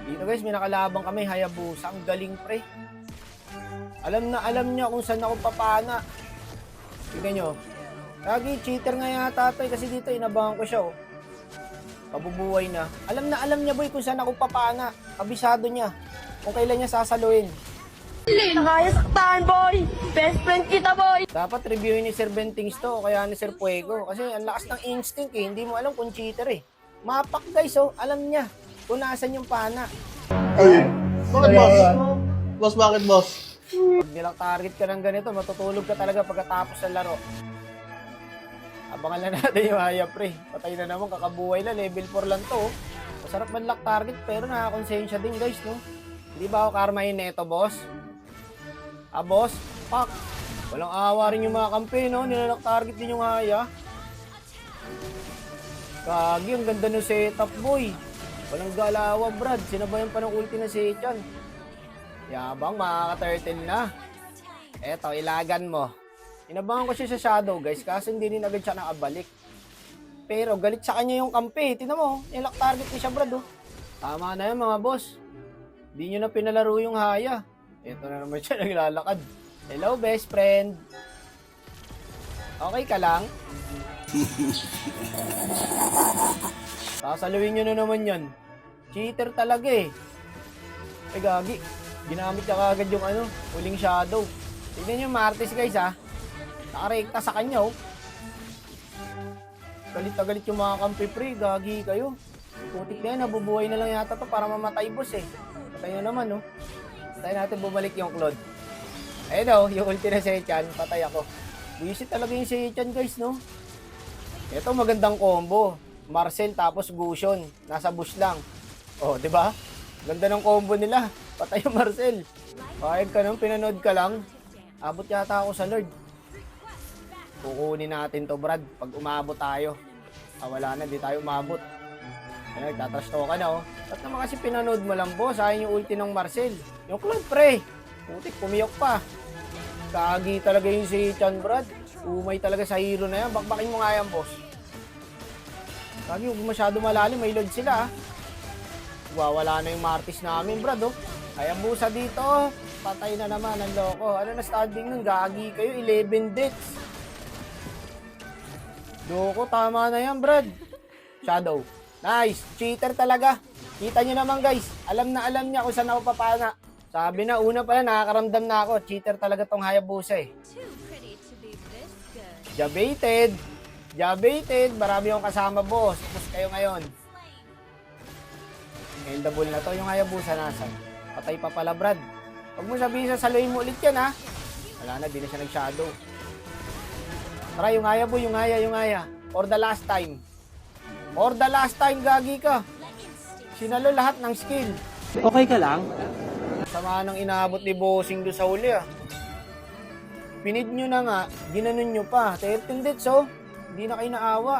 Dito guys, may nakalabang kami, Hayabusa. Ang galing pre. Alam na alam niya kung saan ako papana. Tignan nyo. Lagi, cheater nga yata ito kasi dito inabangan ko siya oh. Pabubuhay na. Alam na alam niya boy kung saan ako papana. Kabisado niya. Kung kailan niya sasaluin. Nakaya saktaan, boy! Best friend kita, boy! Dapat reviewin ni Sir Bentings to o kaya ni Sir Fuego. Kasi ang lakas ng instinct eh. Hindi mo alam kung cheater eh. Mapak guys oh. Alam niya kung nasan yung pana. Ay, bakit boss? Boss, bakit boss? Pag nilang target ka ng ganito, matutulog ka talaga pagkatapos ng laro. Abangan lang natin yung Haya pre. Patay na naman, kakabuhay na. Level 4 lang to. Masarap man lock target pero nakakonsensya din guys, no? Hindi ba ako karmahin neto, boss? Ah, boss? Pak! Walang awa rin yung mga kampi, no? Nilalak target din yung Haya. Kagi, ang ganda ng setup, boy. Walang galawa, Brad. Sinabayan pa ng ulti na si Chan. Yabang, makaka-turtle na. Eto, ilagan mo. Inabangan ko siya sa shadow, guys, kasi hindi rin agad siya nakabalik. Pero galit sa kanya yung kampi. Tingnan mo, nilak target ni siya, Brad. Oh. Tama na yun, mga boss. Hindi nyo na pinalaro yung Haya. Eto na naman siya naglalakad. Hello, best friend. Okay ka lang? Sasaluhin nyo na naman yan. Cheater talaga eh. Ay gagi. Ginamit niya kagad yung huling shadow. Tignan nyo Martes guys ha. Nakarekta sa kanya oh. Galit na galit yung mga kampi pre. Gagi kayo. Putik na yan. Nabubuhay na lang yata to para mamatay boss eh. Patay na naman oh. Patay natin bumalik yung Claude. Ayun oh. Yung ulti na Sechan. Patay ako. Visit talaga yung Sechan guys no. Ito magandang combo. Marcel tapos Gusion. Nasa bush lang. Oh, di ba? Ganda ng combo nila. Patay yung Marcel. Pahig ka nung pinanood ka lang. Abot yata ako sa Lord. Kukunin natin to, Brad. Pag umabot tayo. Ah, wala na, di tayo umabot. Ay, nagtatrash to ka na, oh. Ba't naman kasi pinanood mo lang, boss? Sayang yung ulti ng Marcel. Yung Claude, pre. Putik, pumiyok pa. Kagi talaga yung si Chan, Brad. Umay talaga sa hero na yan. Bakbakin mo nga yan, boss. Kagi, huwag masyado malalim. May load sila, ah. Wala na yung Martis namin, Brad, oh. Hayabusa dito. Patay na naman ang loko. Ano na standing nun? Gagi kayo. 11 deaths. Loko, tama na yan, Brad. Shadow. Nice. Cheater talaga. Kita nyo naman, guys. Alam na alam niya kung saan ako papana. Sabi na, una pala, nakakaramdam na ako. Cheater talaga tong Hayabusa, eh. Jabated. Jabated. Marami akong kasama, boss. Tapos kayo ngayon. Eldable na to. Yung Hayabusa nasan? Patay pa pala, Brad. Huwag mo sabihin sasaluhin mo ulit yan, ha? Wala na, di na siya nag-shadow. Tara, yung Haya, boy. Yung Haya. For the last time. For the last time, gagi ka. Sinalo lahat ng skill. Okay ka lang? Sama nang inaabot ni Bossing doon sa huli, ah. Pinid nyo na nga, ginanon nyo pa. 13 deaths, oh. Hindi na kayo naawa.